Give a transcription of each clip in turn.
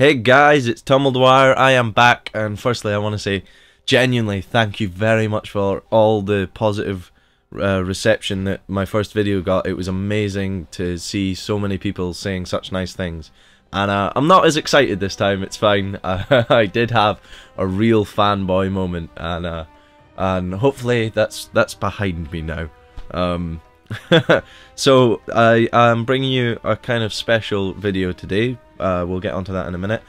Hey guys, it's TumbleDwyer. I am back, and firstly I want to say genuinely thank you very much for all the positive reception that my first video got. It was amazing to see so many people saying such nice things, and I'm not as excited this time. It's fine. I did have a real fanboy moment, and hopefully that's behind me now. So I am bringing you a kind of special video today. We'll get onto that in a minute.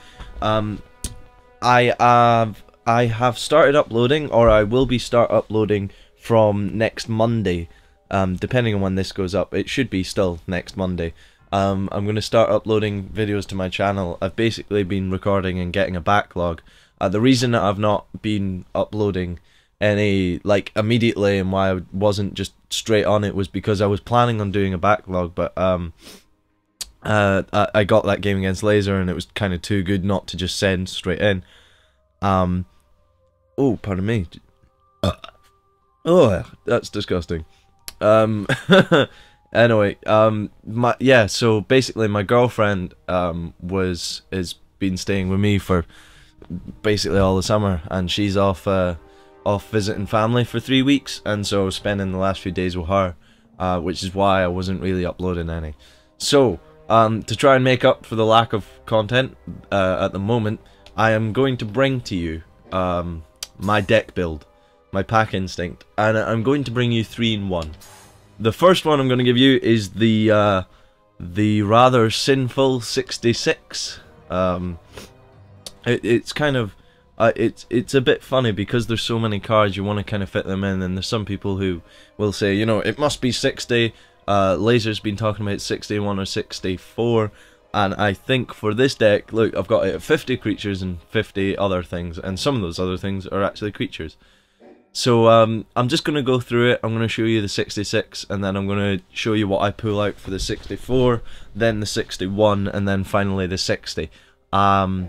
I have started uploading, or I will be start uploading from next Monday. Depending on when this goes up, it should be still next Monday. I'm going to start uploading videos to my channel. I've basically been recording and getting a backlog. The reason that I've not been uploading any like immediately and why I wasn't just straight on it was because I was planning on doing a backlog, but I got that game against Laser and it was kind of too good not to just send straight in. Oh, pardon me. Oh, that's disgusting. Anyway, so basically my girlfriend has been staying with me for basically all the summer, and she's off visiting family for 3 weeks, and so I was spending the last few days with her, which is why I wasn't really uploading any. So to try and make up for the lack of content at the moment, I am going to bring to you my deck build, my Pack Instinct, and I'm going to bring you 3 in 1. The first one I'm going to give you is the rather sinful 66. It's kind of it's a bit funny because there's so many cards, you want to kind of fit them in, and there's some people who will say, you know, it must be 60. Laser's been talking about 61 or 64, and I think for this deck, look, I've got it at 50 creatures and 50 other things, and some of those other things are actually creatures. So I'm just going to go through it. I'm going to show you the 66, and then I'm going to show you what I pull out for the 64, then the 61, and then finally the 60. I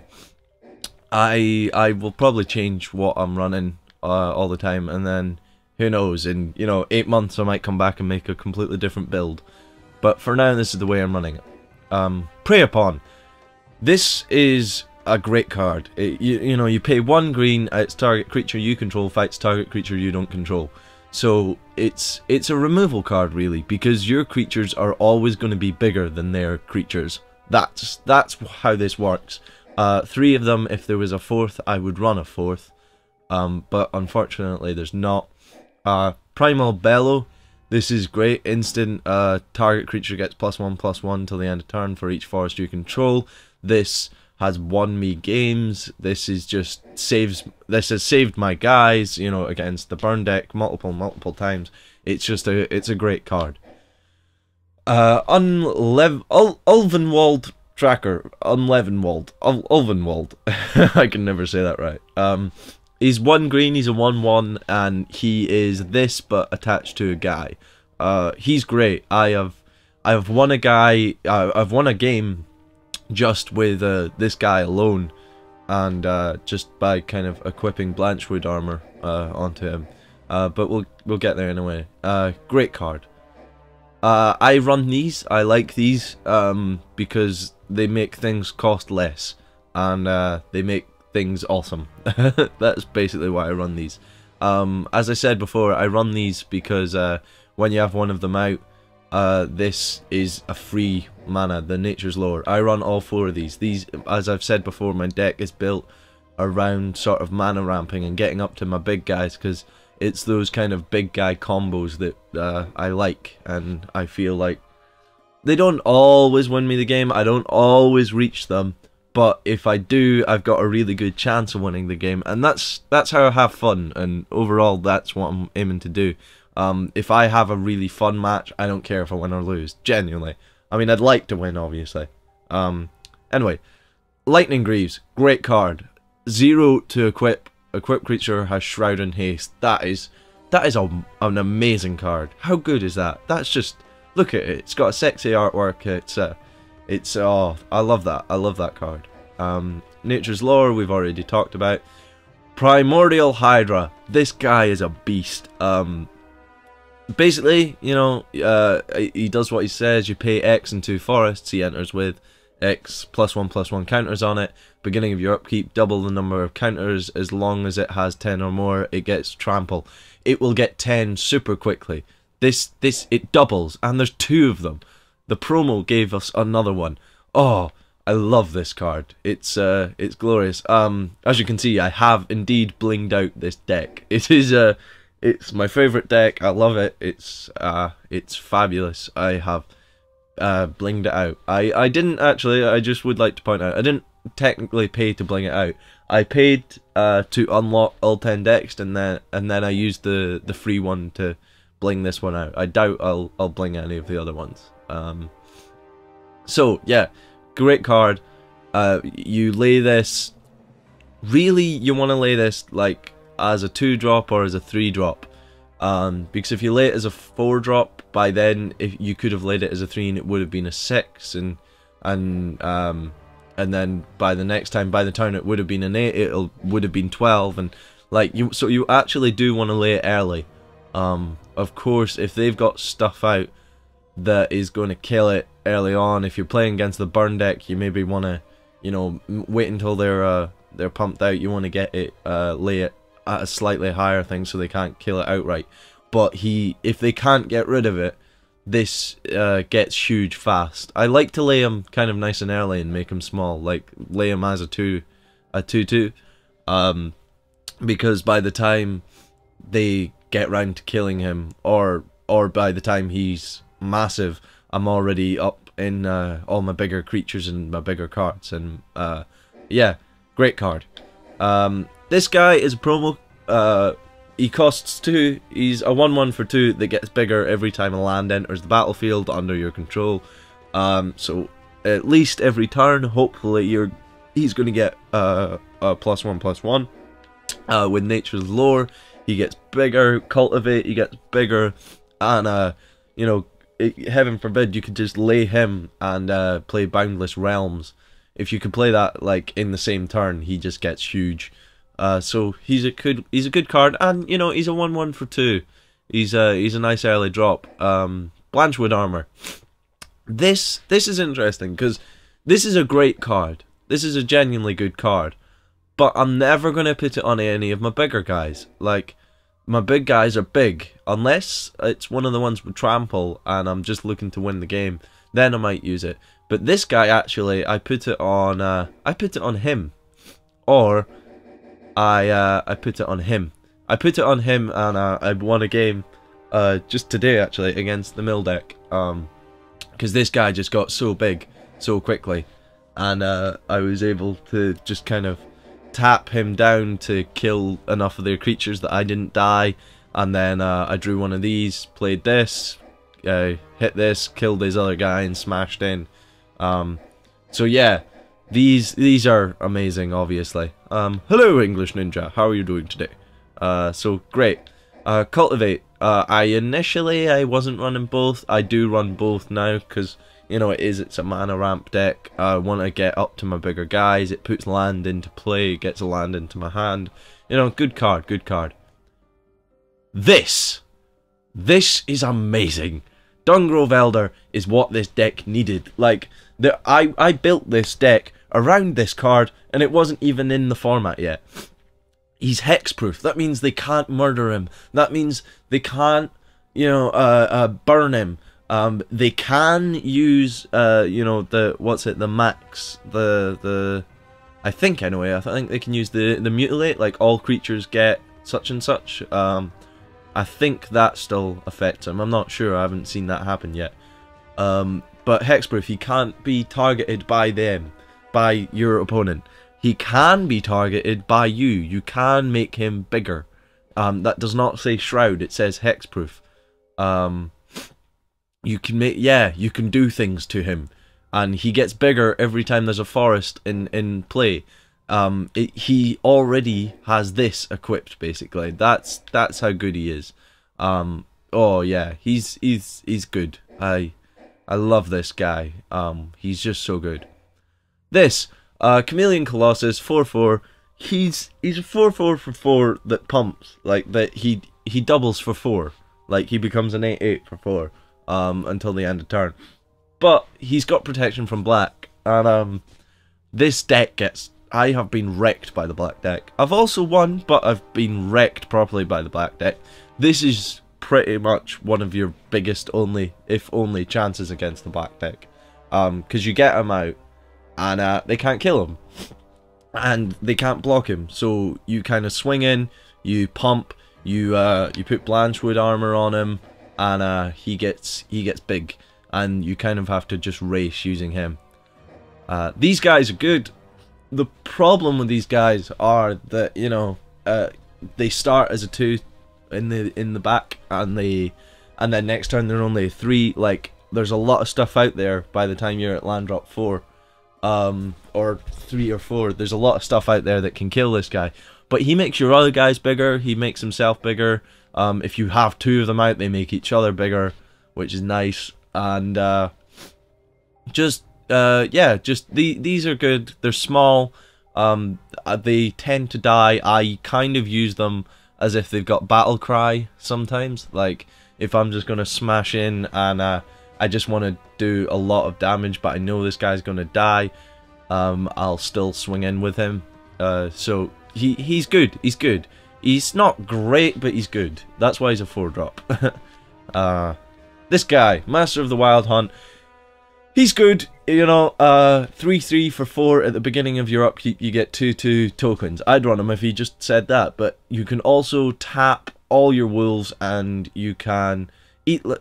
will probably change what I'm running all the time, and then who knows, in 8 months I might come back and make a completely different build. But for now, this is the way I'm running it. Prey Upon. This is a great card. You pay 1 green, its target creature you control fights target creature you don't control. So it's a removal card really, because your creatures are always going to be bigger than their creatures. That's how this works. 3 of them. If there was a 4th, I would run a 4th, but unfortunately there's not. Primal Bellow. This is great. Instant. Target creature gets +1/+1 till the end of turn for each forest you control. This has won me games. This is just this has saved my guys, against the burn deck multiple times. It's a great card. Ulvenwald Tracker, Ulvenwald. I can never say that right. He's 1 green, he's a 1/1, and he is this but attached to a guy. He's great. I've won I've won a game just with this guy alone, and just by kind of equipping Blanchwood armor onto him. But we'll get there anyway. Great card. I run these. I like these because they make things cost less, and they make things awesome. That's basically why I run these. As I said before, I run these because when you have one of them out, this is a free mana, the Nature's Lore. I run all 4 of these. These, as I've said before, my deck is built around sort of mana ramping and getting up to my big guys, because it's those kind of big guy combos that I like, and I feel like they don't always win me the game. I don't always reach them, but if I do, I've got a really good chance of winning the game, and that's how I have fun, and overall that's what I'm aiming to do. If I have a really fun match, I don't care if I win or lose, genuinely. I mean, I'd like to win, obviously. Anyway, Lightning Greaves, great card. 0 to equip. Equipped creature has Shroud and Haste. That is an amazing card. How good is that? That's just, look at it. It's got a sexy artwork. I love that. I love that card. Nature's Lore, we've already talked about. Primordial Hydra. This guy is a beast. Basically, he does what he says. You pay X and 2 forests he enters with, X +1/+1 counters on it. Beginning of your upkeep, double the number of counters. As long as it has 10 or more, it gets trample. It will get 10 super quickly. It doubles, and there's 2 of them. The promo gave us another one. Oh, I love this card. It's glorious. As you can see, I have indeed blinged out this deck. It's my favorite deck. I love it. It's fabulous. I have blinged it out. I didn't actually. I just would like to point out, I didn't technically pay to bling it out. I paid to unlock all 10 decks, and then I used the free one to bling this one out. I doubt I'll bling any of the other ones. So yeah, great card. You lay this. Really, you want to lay this like as a 2-drop or as a 3-drop. Because if you lay it as a 4-drop, by then if you could have laid it as a 3 and it would have been a 6, and then by the next time, by the turn, it would have been an 8. It would have been 12, and like so you actually do want to lay it early. Of course, if they've got stuff out that is going to kill it early on, if you're playing against the burn deck, you maybe want to, you know, wait until they're pumped out. You want to get it, lay it at a slightly higher thing so they can't kill it outright. But if they can't get rid of it, this gets huge fast. I like to lay him kind of nice and early and make him small, like lay him as a 2/2, because by the time they get round to killing him, or by the time he's massive, I'm already up in all my bigger creatures and my bigger cards, and yeah, great card. This guy is a promo. He costs 2. He's a 1/1 for 2 that gets bigger every time a land enters the battlefield under your control. So at least every turn, hopefully he's going to get a +1/+1. With Nature's Lore, he gets bigger. Cultivate, he gets bigger, and you know, heaven forbid you could just lay him and play Boundless Realms. If you could play that like in the same turn, he just gets huge. So he's a good card, and you know, he's a 1/1 for 2. He's a nice early drop. Blanchwood Armor. This is interesting because this is a great card. This is a genuinely good card, but I'm never gonna put it on any of my bigger guys. Like, my big guys are big, unless it's one of the ones with trample and I'm just looking to win the game. Then I might use it. But this guy, actually, I put it on him, or I put it on him. I put it on him, and I won a game just today, actually, against the mill deck. Because this guy just got so big so quickly, and I was able to just kind of tap him down to kill enough of their creatures that I didn't die, and then I drew one of these, played this, hit this, killed this other guy, and smashed in. So yeah, these are amazing, obviously. Hello, English Ninja, how are you doing today? So great. Cultivate. I wasn't running both. I do run both now because, you know, it's a mana ramp deck. I want to get up to my bigger guys. It puts land into play, gets a land into my hand. You know, good card, good card. This is amazing. Dungrove Elder is what this deck needed. Like, I built this deck around this card, and it wasn't even in the format yet. He's hexproof. That means they can't murder him. That means they can't, you know, burn him. They can use, you know, the max, I think anyway. I think they can use the mutilate. Like, all creatures get such and such. I think that still affects him. I'm not sure. I haven't seen that happen yet. But hexproof, he can't be targeted by them, by your opponent. He can be targeted by you. You can make him bigger. That does not say shroud. It says hexproof. You can make, yeah, you can do things to him, and he gets bigger every time there's a forest in play. He already has this equipped, basically. That's how good he is. Oh yeah, he's good. I love this guy. He's just so good. This Chameleon Colossus 4/4. He's a 4/4 for 4 that pumps, like that. He doubles for 4. Like, he becomes an 8/8 for 4 until the end of turn. But he's got protection from black, And this deck I have been wrecked by the black deck. I've also won, but I've been wrecked properly by the black deck. This is pretty much one of your biggest if only chances against the black deck. Because you get him out, and they can't kill him. And they can't block him. So you kind of swing in, you pump, you put Blanchwood armor on him, and he gets big. And you kind of have to just race using him. These guys are good. The problem with these guys are that, you know, they start as a 2 in the back, and then next turn they're only a 3. Like, there's a lot of stuff out there by the time you're at land drop 4, or 3 or 4. There's a lot of stuff out there that can kill this guy. But he makes your other guys bigger. He makes himself bigger. If you have 2 of them out, they make each other bigger, which is nice. And these are good. They're small. They tend to die. I kind of use them as if they've got battle cry sometimes. Like, if I'm just gonna smash in and I just want to do a lot of damage, but I know this guy's gonna die, I'll still swing in with him. So he's good. He's good. He's not great, but he's good. That's why he's a 4-drop. This guy, Master of the Wild Hunt. He's good, you know, 3/3 for 4 at the beginning of your upkeep, you get 2/2 tokens. I'd run him if he just said that, but you can also tap all your wolves, and you can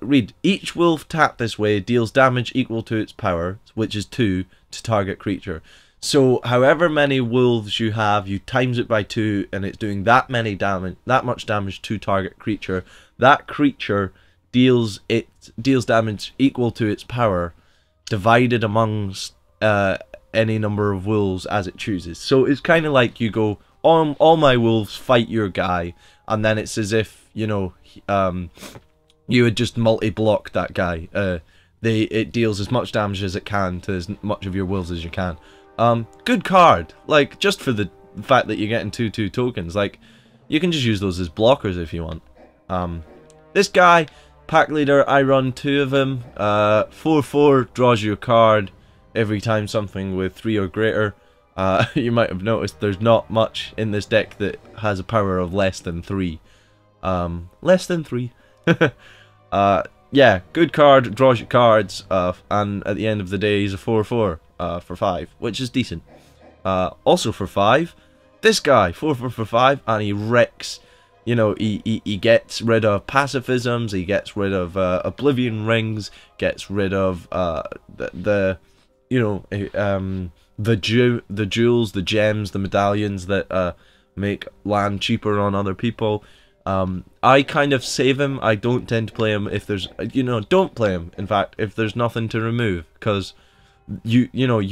read. Each wolf tapped this way deals damage equal to its power, which is 2 to target creature. So however many wolves you have, you times it by 2, and it's doing that much damage to target creature. That creature deals damage equal to its power, divided amongst any number of wolves as it chooses. So it's kind of like you go, all my wolves fight your guy, and then it's as if, you know, you would just multi-block that guy. It deals as much damage as it can to as much of your wolves as you can. Good card, like, just for the fact that you're getting 2/2 tokens. Like, you can just use those as blockers if you want. This guy, pack leader, I run 2 of him. 4/4 draws you a card every time something with 3 or greater. You might have noticed there's not much in this deck that has a power of less than 3. Less than 3. Yeah, good card, draws you cards, and at the end of the day he's a 4/4 for 5, which is decent. Also for 5, this guy, 4/4 for 5, and he wrecks. You know, he gets rid of pacifisms, he gets rid of oblivion rings, gets rid of the jewels, the gems, the medallions that make land cheaper on other people. I kind of save him. I don't tend to play him if there's, don't play him, in fact, if there's nothing to remove, because you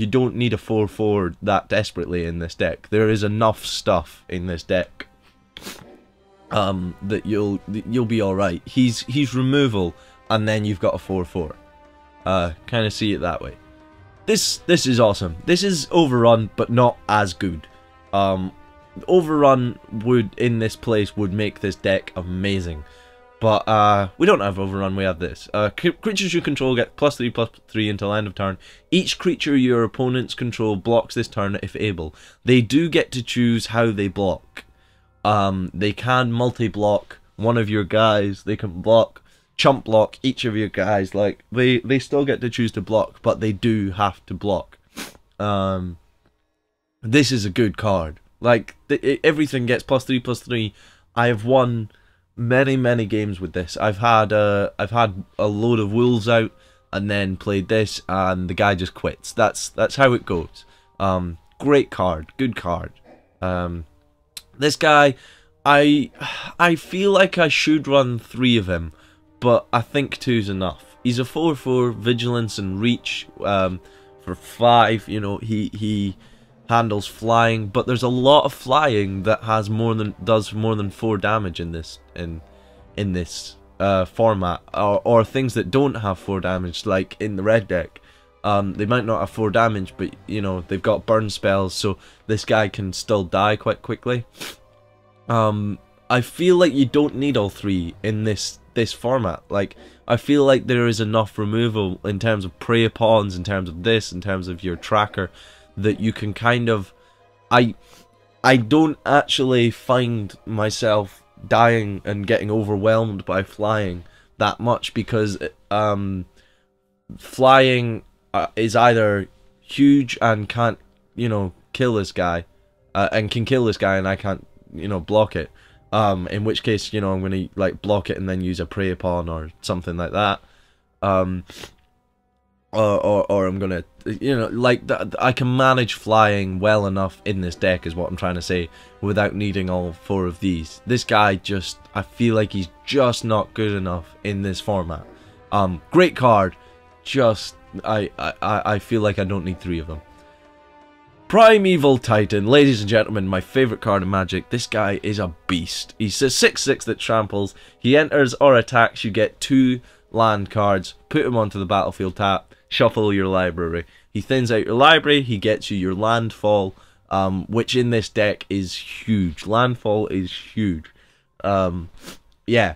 don't need a 4/4 that desperately in this deck. There is enough stuff in this deck that you'll be alright. He's removal, and then you've got a 4/4. Kind of see it that way. This is awesome. This is Overrun, but not as good. Overrun in this place would make this deck amazing, but we don't have Overrun. We have this. Creatures you control get +3/+3 until end of turn. Each creature your opponents control blocks this turn if able. They do get to choose how they block. They can multi-block one of your guys. They can chump block each of your guys. Like, they still get to choose to block, but they do have to block. This is a good card. Like, everything gets +3/+3. I have won many games with this. I've had a load of wolves out and then played this, and the guy just quits. That's how it goes. Great card, good card. This guy, I feel like I should run 3 of him, but I think 2's enough. He's a 4/4 vigilance and reach for 5. You know, he handles flying, but there's a lot of flying that does more than 4 damage in this format, or things that don't have 4 damage, like in the red deck. They might not have 4 damage, but you know, they've got burn spells, so this guy can still die quite quickly. I feel like you don't need all 3 in this format. Like, I feel like there is enough removal in terms of prey pawns, in terms of this, in terms of your tracker, that you can kind of... I don't actually find myself dying and getting overwhelmed by flying that much, because flying is either huge and can't, you know, kill this guy, and can kill this guy and I can't, you know, block it. In which case, you know, I'm gonna like block it and then use a prey pawn or something like that. Or I'm gonna, you know, like I can manage flying well enough in this deck, is what I'm trying to say, without needing all 4 of these. This guy just, I feel like he's just not good enough in this format. Great card, just I feel like I don't need 3 of them. Primeval Titan, ladies and gentlemen, my favourite card in Magic. This guy is a beast. He's a 6/6 that tramples. He enters or attacks, you get 2 land cards, put him onto the battlefield tap, shuffle your library. He thins out your library, he gets you your landfall, which in this deck is huge. Landfall is huge. Yeah,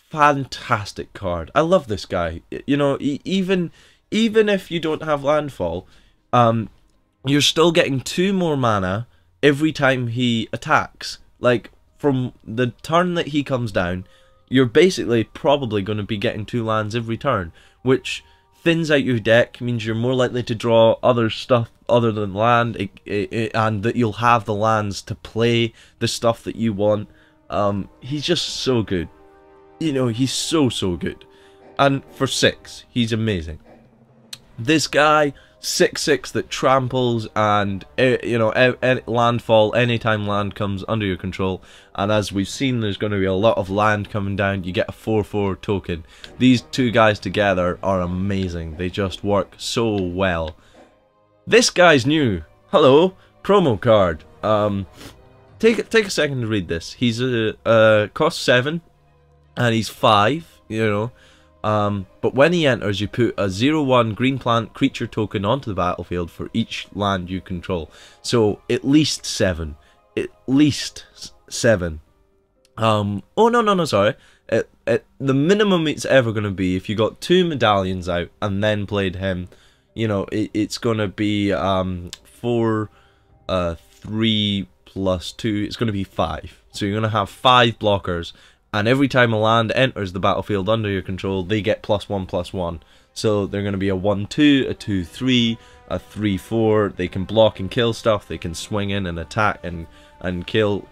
fantastic card. I love this guy. You know, even if you don't have landfall, you're still getting 2 more mana every time he attacks. Like, from the turn that he comes down, you're basically probably going to be getting 2 lands every turn, which thins out your deck, means you're more likely to draw other stuff other than land, and that you'll have the lands to play the stuff that you want. He's just so good. You know, he's so good. And for 6, he's amazing. This guy, 6/6 that tramples, and you know, landfall anytime land comes under your control. And as we've seen, there's going to be a lot of land coming down. You get a 4/4 token. These 2 guys together are amazing. They just work so well. This guy's new. Hello, promo card. Take a second to read this. He's cost 7, and he's 5. You know. But when he enters, you put a 0/1 green plant creature token onto the battlefield for each land you control. So at least 7. At least 7. Oh no, sorry. The minimum it's ever going to be, if you got 2 medallions out and then played him, you know, it's going to be 4, 3 plus 2. It's going to be 5. So you're going to have 5 blockers. And every time a land enters the battlefield under your control, they get +1/+1. So they're going to be a 1/2, a 2/3, a 3/4. They can block and kill stuff. They can swing in and attack and kill.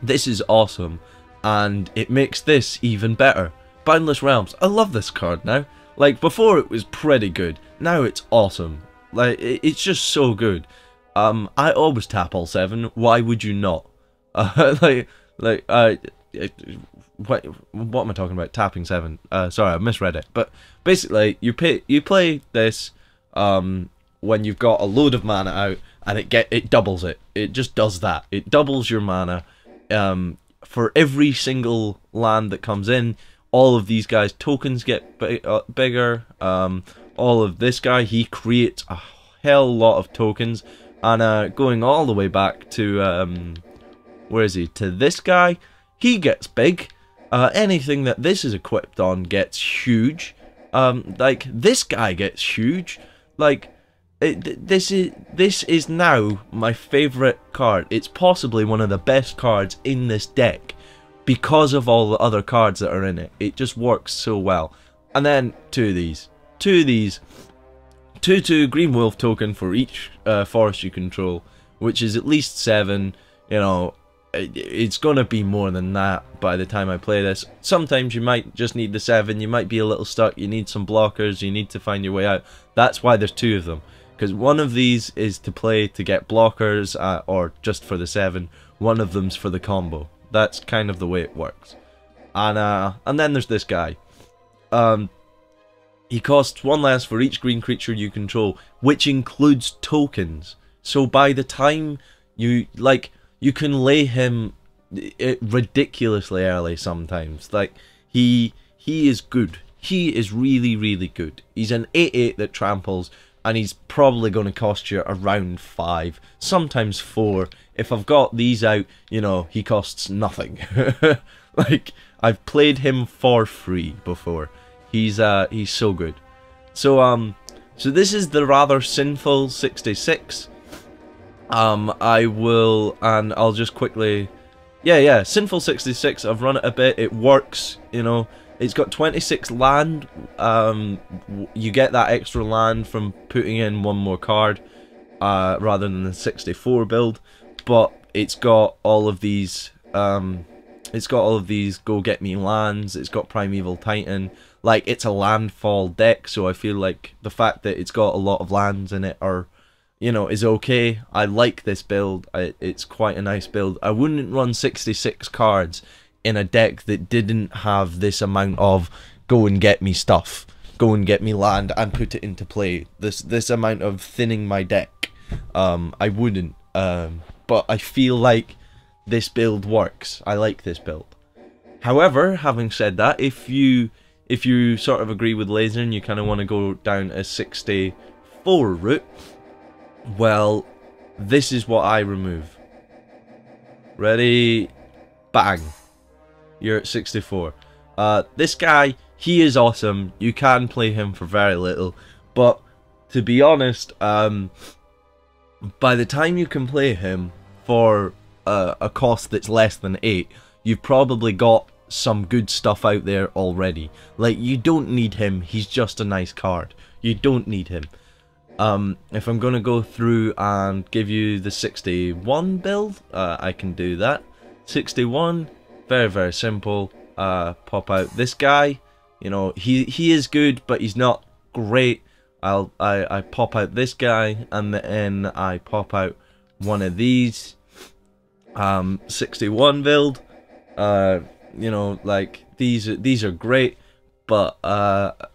This is awesome, and it makes this even better. Boundless Realms. I love this card now. Like, before it was pretty good. Now it's awesome. Like, it's just so good. I always tap all 7. Why would you not? What am I talking about? Tapping 7. Sorry, I misread it. But basically, you play this when you've got a load of mana out, and it doubles it. It just does that. It doubles your mana. For every single land that comes in, all of these guys' tokens get bigger. All of this guy, he creates a hell lot of tokens, and going all the way back to where is he? To this guy. He gets big. Anything that this is equipped on gets huge. Like, this guy gets huge. Like, this is now my favourite card. It's possibly one of the best cards in this deck because of all the other cards that are in it. It just works so well. And then 2 of these. 2/2 green wolf token for each forest you control, which is at least 7. You know, it's gonna be more than that by the time I play this. Sometimes you might just need the 7, you might be a little stuck, you need some blockers, you need to find your way out. That's why there's 2 of them, because one of these is to play to get blockers, or just for the 7. One of them's for the combo. That's kind of the way it works. And then there's this guy. He costs 1 less for each green creature you control, which includes tokens. So by the time you, like, you can lay him ridiculously early sometimes. Like, he is good. He is really good. He's an 8/8 that tramples, and he's probably going to cost you around 5, sometimes 4. If I've got these out, you know, he costs nothing. Like, I've played him for free before. He's so good. So this is the rather sinful 66. I'll just quickly, yeah, sinful 66. I've run it a bit. It works, you know. It's got 26 land. You get that extra land from putting in one more card, rather than the 64 build. But it's got all of these. Go get me lands. It's got Primeval Titan. Like, it's a landfall deck, so I feel like the fact that it's got a lot of lands in it is okay. I like this build. It's quite a nice build. I wouldn't run 66 cards in a deck that didn't have this amount of go and get me stuff, go and get me land and put it into play. This amount of thinning my deck. I wouldn't. But I feel like this build works. I like this build. However, having said that, if you sort of agree with Laser and you kind of want to go down a 64 route, well, this is what I remove. Ready? Bang. You're at 64. This guy, he is awesome. You can play him for very little, but to be honest, by the time you can play him for a cost that's less than 8, you've probably got some good stuff out there already. Like, you don't need him. He's just a nice card. You don't need him. If I'm going to go through and give you the 61 build, I can do that. 61, very, very simple. Pop out this guy. You know, he is good, but he's not great. I pop out this guy, and then I pop out one of these. 61 build. You know, like, these are great, but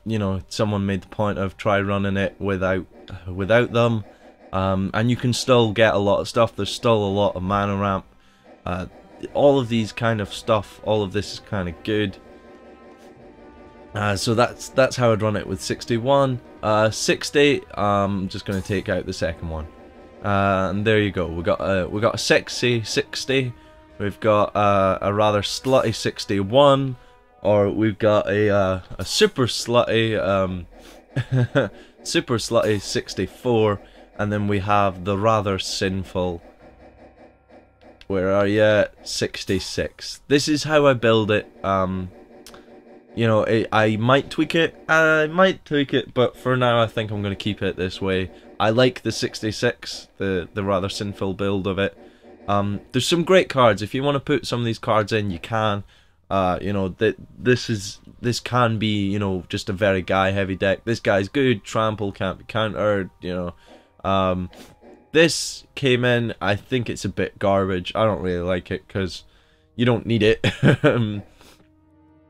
you know, someone made the point of try running it without them, and you can still get a lot of stuff. There's still a lot of mana ramp. All of these kind of stuff, all of this is kind of good. So that's how I'd run it with 61. 60, I'm just going to take out the second one, and there you go. We got a sexy 60. We've got a rather slutty 61, or we've got a super slutty super slutty 64, and then we have the rather sinful, where are you, 66. This is how I build it. You know, I might tweak it, but for now I think I'm going to keep it this way. I like the 66, the rather sinful build of it. There's some great cards. If you want to put some of these cards in, you can. You know, this can be, you know, just a very guy heavy deck. This guy's good. Trample can't be countered. You know, this came in. I think it's a bit garbage. I don't really like it because you don't need it.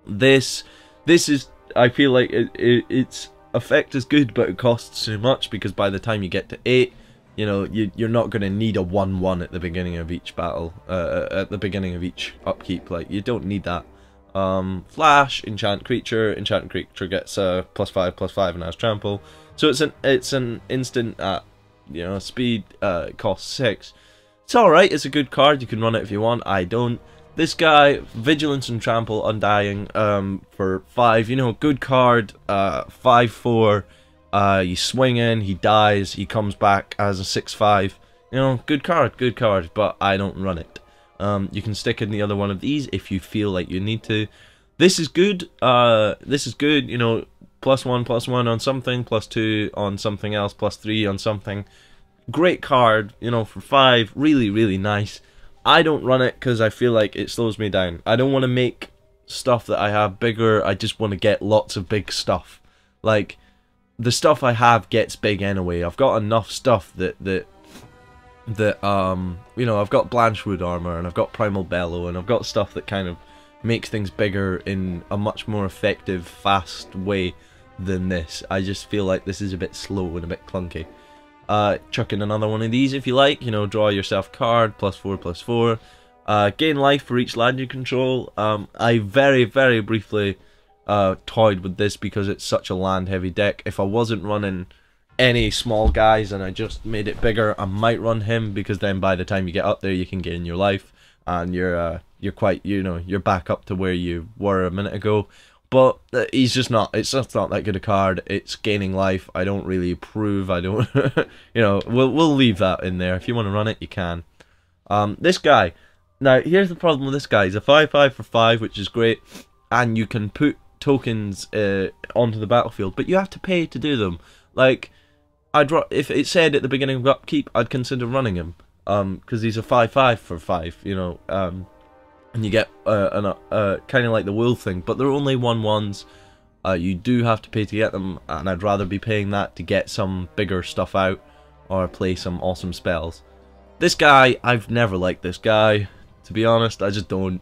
This is. I feel like its effect is good, but it costs too much because by the time you get to 8. You know, you're not going to need a 1/1 at the beginning of each battle, at the beginning of each upkeep. Like, you don't need that. Flash, enchant creature gets a +5/+5 and has trample. So it's an instant at, you know, speed. It costs 6. It's alright, it's a good card, you can run it if you want. I don't. This guy, vigilance and trample, undying, for 5, you know, good card. 5/4. You swing in, he dies, he comes back as a 6/5. You know, good card, but I don't run it. You can stick in the other one of these if you feel like you need to. This is good, you know, +1/+1 on something, +2 on something else, +3 on something. Great card, you know, for 5, really, really nice. I don't run it because I feel like it slows me down. I don't want to make stuff that I have bigger, I just want to get lots of big stuff. Like, the stuff I have gets big anyway. I've got enough stuff that you know, I've got Blanchwood armor and I've got Primal Bellow and I've got stuff that kind of makes things bigger in a much more effective, fast way than this. I just feel like this is a bit slow and a bit clunky. Chuck in another one of these if you like. You know, draw yourself a card, +4/+4. Gain life for each land you control. I very, very briefly toyed with this because it's such a land heavy deck. If I wasn't running any small guys and I just made it bigger, I might run him, because then by the time you get up there you can gain your life and you're quite, you know, you're back up to where you were a minute ago. But he's just not. It's just not that good a card. It's gaining life. I don't really approve. I don't. You know, we'll leave that in there. If you want to run it, you can. This guy. Now, here's the problem with this guy. He's a 5/5 for 5, which is great, and you can put tokens onto the battlefield, but you have to pay to do them. Like, if it said at the beginning of upkeep, I'd consider running him, because he's a 5/5 for 5, you know, and you get kind of like the wool thing, but they're only 1/1s. You do have to pay to get them, and I'd rather be paying that to get some bigger stuff out, or play some awesome spells. This guy, I've never liked this guy, to be honest. I just don't.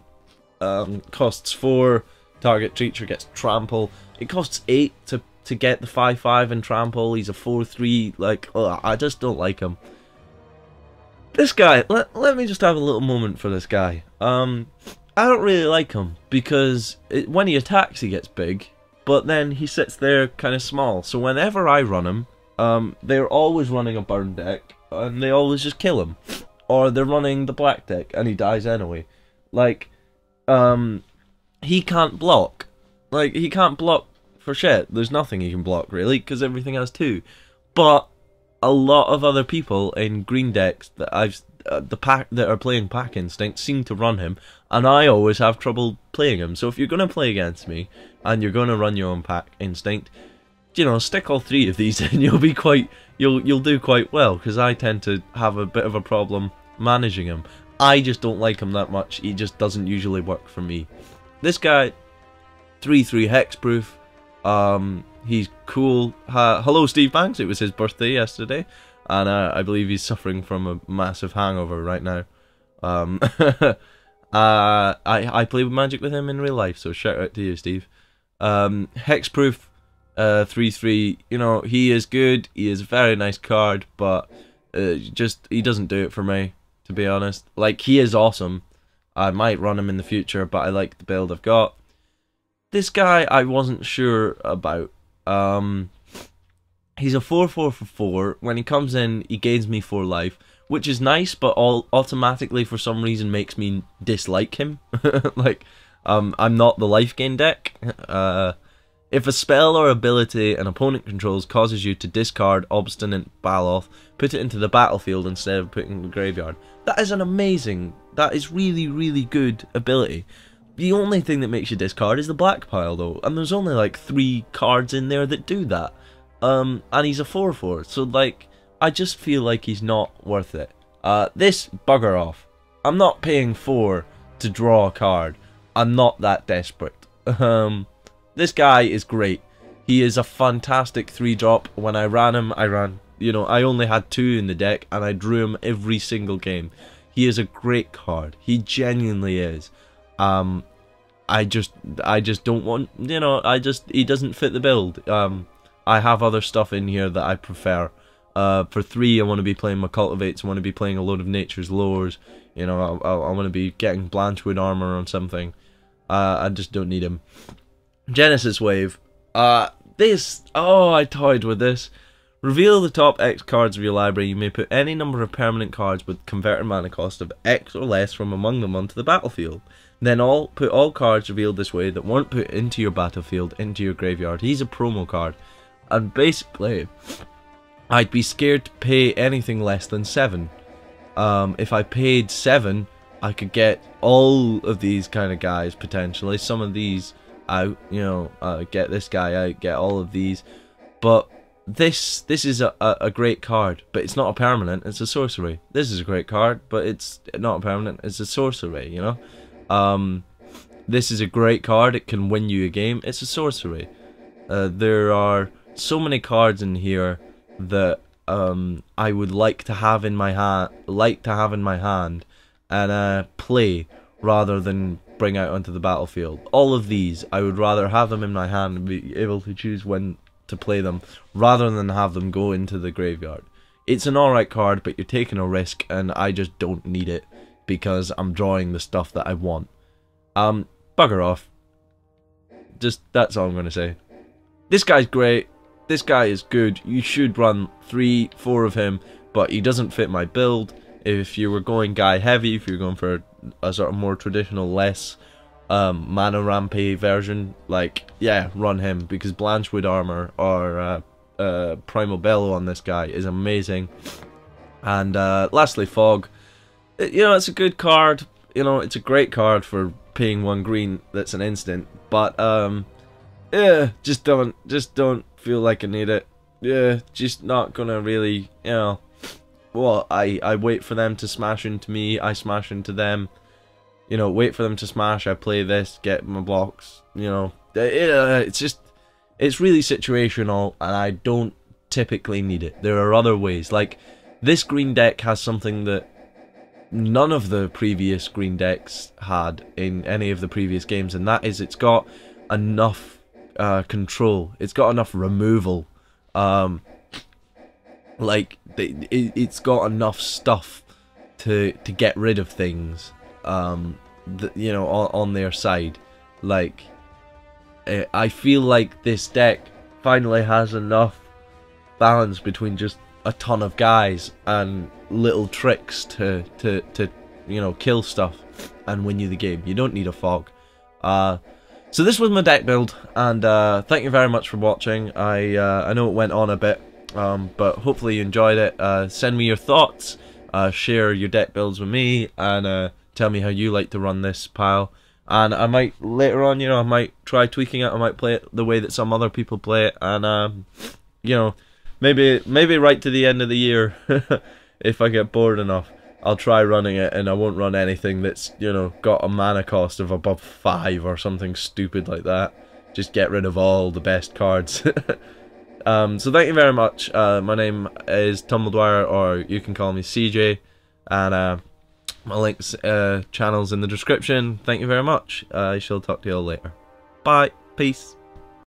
Costs 4. Target creature gets trample. It costs 8 to get the 5/5 and trample. He's a 4/3. Like, I just don't like him. This guy, let me just have a little moment for this guy. I don't really like him because when he attacks, he gets big, but then he sits there kind of small. So whenever I run him, they're always running a burn deck, and they always just kill him, or they're running the black deck, and he dies anyway. Like, he can't block. Like, he can't block for shit. There's nothing he can block, really, because everything has 2. But a lot of other people in green decks that that are playing Pack Instinct seem to run him, and I always have trouble playing him. So if you're going to play against me, and you're going to run your own Pack Instinct, you know, stick all 3 of these in. You'll do quite well, because I tend to have a bit of a problem managing him. I just don't like him that much. He just doesn't usually work for me. This guy, 3/3 hexproof. He's cool. Hello, Steve Banks. It was his birthday yesterday, and I believe he's suffering from a massive hangover right now. I play with Magic with him in real life, so shout out to you, Steve. Hexproof, 3/3. You know, he is good. He is a very nice card, but he doesn't do it for me, to be honest. Like, he is awesome. I might run him in the future, but I like the build I've got. This guy, I wasn't sure about. He's a 4/4 for 4. When he comes in, he gains me 4 life, which is nice, but automatically, for some reason, makes me dislike him. Like, I'm not the life gain deck. If a spell or ability an opponent controls causes you to discard Obstinate Baloth, put it into the battlefield instead of putting it in the graveyard. That is that is really, really good ability. The only thing that makes you discard is the black pile, though, and there's only like 3 cards in there that do that. And he's a 4/4, so like, I just feel like he's not worth it. This, bugger off. I'm not paying 4 to draw a card. I'm not that desperate. This guy is great. He is a fantastic 3-drop. When I ran him, you know, I only had 2 in the deck, and I drew him every single game. He is a great card. He genuinely is. I just don't want, you know, he doesn't fit the build. I have other stuff in here that I prefer. For 3, I want to be playing my Cultivates. I want to be playing a load of Nature's Lures. You know, I want to be getting Blanchwood armor on something. I just don't need him. Genesis Wave. I toyed with this. Reveal the top X cards of your library. You may put any number of permanent cards with converted mana cost of X or less from among them onto the battlefield. Then put all cards revealed this way that weren't put into your battlefield into your graveyard. He's a promo card. And basically, I'd be scared to pay anything less than 7. If I paid 7, I could get all of these kind of guys, potentially. Some of these out, you know, get this guy out, get all of these. But this is a great card, but it's not a permanent, it's a sorcery. This is a great card, but it's not a permanent, it's a sorcery, you know? This is a great card, it can win you a game, it's a sorcery. There are so many cards in here that I would like to have in my hand, and play rather than bring out onto the battlefield. All of these, I would rather have them in my hand and be able to choose when to play them rather than have them go into the graveyard. It's an alright card, but you're taking a risk, and I just don't need it because I'm drawing the stuff that I want. Bugger off. Just, that's all I'm going to say. This guy's great. This guy is good. You should run 3, 4 of him, but he doesn't fit my build. If you were going guy heavy, if you're going for a sort of more traditional, less Mana Rampe version, like, yeah, run him, because Blanchwood armor or Primal Bellow on this guy is amazing. And lastly, Fog. You know, it's a good card. You know, it's a great card for paying 1 green. That's an instant, but yeah, just don't feel like I need it. Yeah, just not gonna really, you know. Well, I wait for them to smash into me, I smash into them. You know, wait for them to smash, I play this, get my blocks, you know. It's just, it's really situational, and I don't typically need it. There are other ways. Like, this green deck has something that none of the previous green decks had in any of the previous games, and that is it's got enough control. It's got enough removal. Like, it's got enough stuff to get rid of things. You know, on their side. Like, I feel like this deck finally has enough balance between just a ton of guys and little tricks to you know, kill stuff and win you the game. You don't need a Fog. So this was my deck build, and thank you very much for watching. I know it went on a bit, but hopefully you enjoyed it. Send me your thoughts, share your deck builds with me, and tell me how you like to run this pile. And I might, later on, you know, I might try tweaking it. I might play it the way that some other people play it. And, you know, maybe right to the end of the year, if I get bored enough, I'll try running it, and I won't run anything that's, you know, got a mana cost of above 5 or something stupid like that. Just get rid of all the best cards. So thank you very much. My name is TumbleDwyer, or you can call me CJ. And, my links, channels in the description. Thank you very much. I shall talk to you all later. Bye. Peace.